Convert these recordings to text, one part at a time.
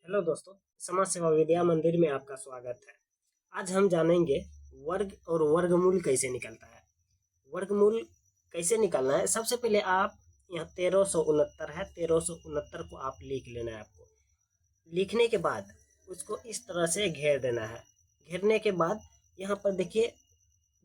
Hello दोस्तों, समाज सेवा विद्या मंदिर में आपका स्वागत है। आज हम जानेंगे वर्ग और वर्गमूल कैसे निकलता है। वर्गमूल कैसे निकालना है, सबसे पहले आप यहाँ 1369 है, 1369 को आप लिख लेना है। आपको लिखने के बाद उसको इस तरह से घेर देना है। घेरने के बाद यहाँ पर देखिए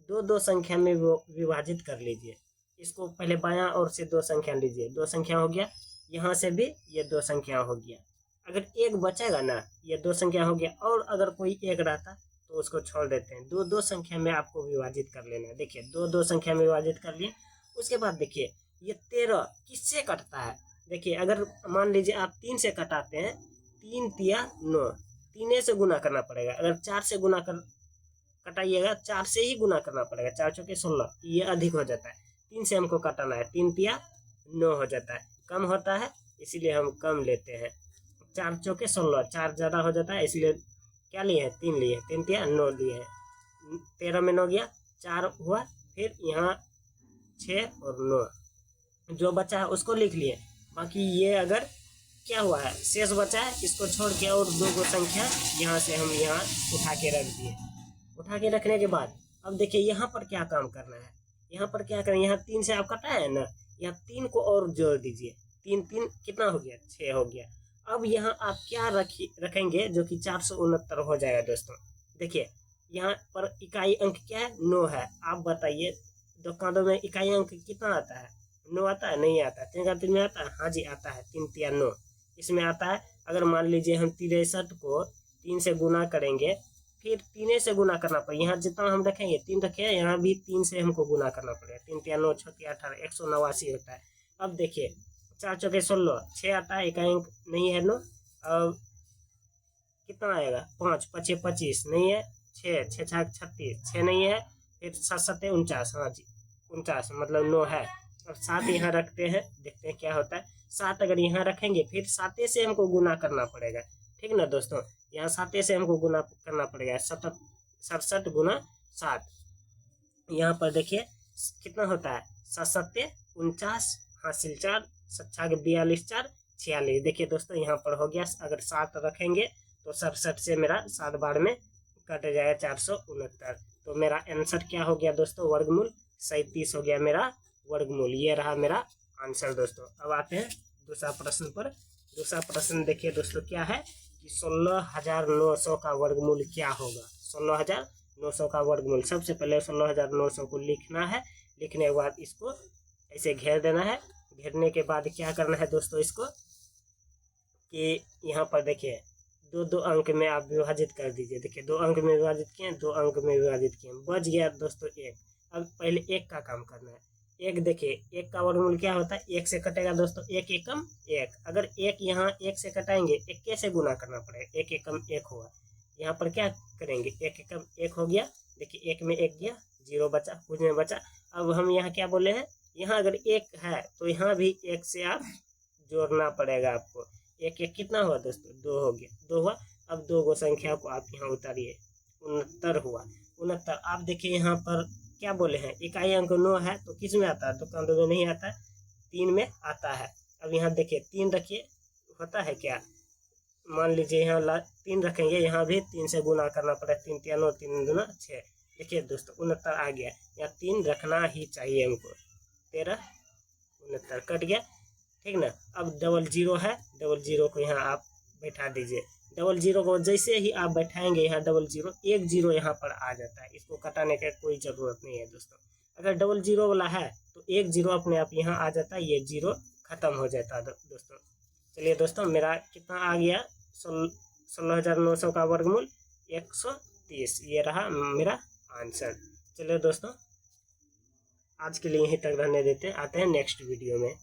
दो दो संख्या में विभाजित कर लीजिए। इसको पहले बायां ओर से दो संख्या लीजिए, दो संख्या हो गया। यहाँ से भी ये दो संख्या हो गया। अगर एक बचेगा ना, ये दो संख्या हो गया, और अगर कोई एक रहता तो उसको छोड़ देते हैं। दो दो संख्या में आपको विभाजित कर लेना है। देखिए दो दो संख्या में विभाजित कर लिए। उसके बाद देखिए ये 13 किससे कटता है। देखिए अगर मान लीजिए आप 3 से कटाते हैं, 3 तिया 9, 3 से गुना करना पड़ेगा। अगर 4 से गुना कर कटाइएगा, 4 से ही गुना करना पड़ेगा, 4 चौके 16, ये अधिक हो जाता है। 3 से हमको कटाना है, 3 तिया 9 हो जाता है, कम होता है इसीलिए हम कम लेते हैं। 4 चौके 16, 4 ज़्यादा हो जाता है इसलिए क्या लिए हैं, 3 लिए, 3 तिया 9 लिए हैं। 13 में 9 गया, 4 हुआ, फिर यहाँ 6 और 9 जो बचा है उसको लिख लिए। बाकी ये अगर क्या हुआ है, शेष बचा है, इसको छोड़ के और दो गो संख्या यहाँ से हम यहाँ उठा के रख दिए। उठा के रखने के बाद अब देखिए यहाँ पर क्या काम करना है। यहाँ पर क्या करें, यहाँ 3 से आप कटा है ना, यहाँ 3 को और जोड़ दीजिए। 3 3 कितना हो गया, 6 हो गया। अब यहाँ आप क्या रखेंगे जो कि 469 हो जाएगा दोस्तों। देखिए यहाँ पर इकाई अंक क्या है, 9 है। आप बताइए दुकानों में इकाई अंक कितना आता है, 9 आता है, नहीं आता है? 3 में आता है, हाँ जी आता है, 3 तिया 9 इसमें आता है। अगर मान लीजिए हम 63 को 3 से गुना करेंगे, फिर 3 से गुना करना पड़ेगा। यहाँ जितना हम रखेंगे 3 रखे, यहाँ भी 3 से हमको गुना करना पड़ेगा। 3 तिया 9, 6 तिया 18, 189 होता है। अब देखिए 4 चौके 16, 6 आता है, इकाई अंक नहीं है 9। अब कितना आएगा, 5 5 25 नहीं है, 6 6 36, 6 नहीं है, फिर 7 7 49, हाँ जी 49 मतलब 9 है। अब 7 यहाँ रखते हैं, देखते हैं क्या होता है। 7 अगर यहाँ रखेंगे फिर 7 से हमको गुना करना पड़ेगा, ठीक ना दोस्तों। यहाँ 7 से हमको गुना करना पड़ेगा, 67 गुना 7। यहाँ पर देखिए कितना होता है, 7 7 49, हासिल 4, 7 42, 4 46। देखिए दोस्तों यहाँ पर हो गया। अगर 7 रखेंगे तो 67 से मेरा 7 बार में कट जाएगा 469। तो मेरा आंसर क्या हो गया दोस्तों, वर्गमूल 37 हो गया मेरा वर्गमूल। ये रहा मेरा आंसर दोस्तों। अब आते हैं दूसरा प्रश्न पर। दूसरा प्रश्न देखिए दोस्तों क्या है कि 16,900 का वर्गमूल क्या होगा। 16,900 का वर्गमूल, सबसे पहले 16,900 को लिखना है। लिखने के बाद इसको ऐसे घेर देना है। घेरने के बाद क्या करना है दोस्तों, इसको कि यहाँ पर देखिए दो दो अंक में आप विभाजित कर दीजिए। देखिए 2 अंक में विभाजित किए, 2 अंक में विभाजित किए, बच गया दोस्तों 1। अब पहले 1 का काम करना है। 1 देखिए 1 का वर्गमूल क्या होता है, 1 से कटेगा दोस्तों, 1 एकम 1। अगर 1 यहाँ 1 से कटाएंगे, 1 कैसे गुना करना पड़ेगा, 1 एकम 1 हुआ। यहाँ पर क्या करेंगे, 1 एकम 1 हो गया। देखिए 1 में 1 गया, 0 बचा, कुछ में बचा। अब हम यहाँ क्या बोले हैं, यहाँ अगर 1 है तो यहाँ भी 1 से आप जोड़ना पड़ेगा आपको। 1 1 कितना हुआ दोस्तों, 2 हो गया, 2 हुआ। अब 2 गो संख्या को आप यहाँ उतारिए, 69 हुआ, 69। आप देखिए यहाँ पर क्या बोले हैं, इकाई अंक 9 है तो किस में आता है, तो कंदों में नहीं आता है, 3 में आता है। अब यहाँ देखिए 3 रखिए, होता है क्या, मान लीजिए यहाँ 3 रखेंगे, यहाँ भी 3 से गुना करना पड़ेगा। 3 तिया 9, 3 दूना 6। देखिए दोस्तों 69 आ गया। यहाँ 3 रखना ही चाहिए हमको। 13 69 कट गया, ठीक ना। अब डबल जीरो है, डबल जीरो को यहाँ आप बैठा दीजिए। डबल जीरो को जैसे ही आप बैठाएंगे यहाँ डबल जीरो, 1 0 यहाँ पर आ जाता है। इसको कटाने का कोई ज़रूरत नहीं है दोस्तों। अगर डबल जीरो वाला है तो 1 0 अपने आप यहाँ आ जाता है, ये 0 खत्म हो जाता है दोस्तों। चलिए दोस्तों मेरा कितना आ गया, 16,900 का वर्गमूल 130। ये रहा मेरा आंसर। चलिए दोस्तों आज के लिए यहीं तक रहने देते हैं, आते हैं नेक्स्ट वीडियो में।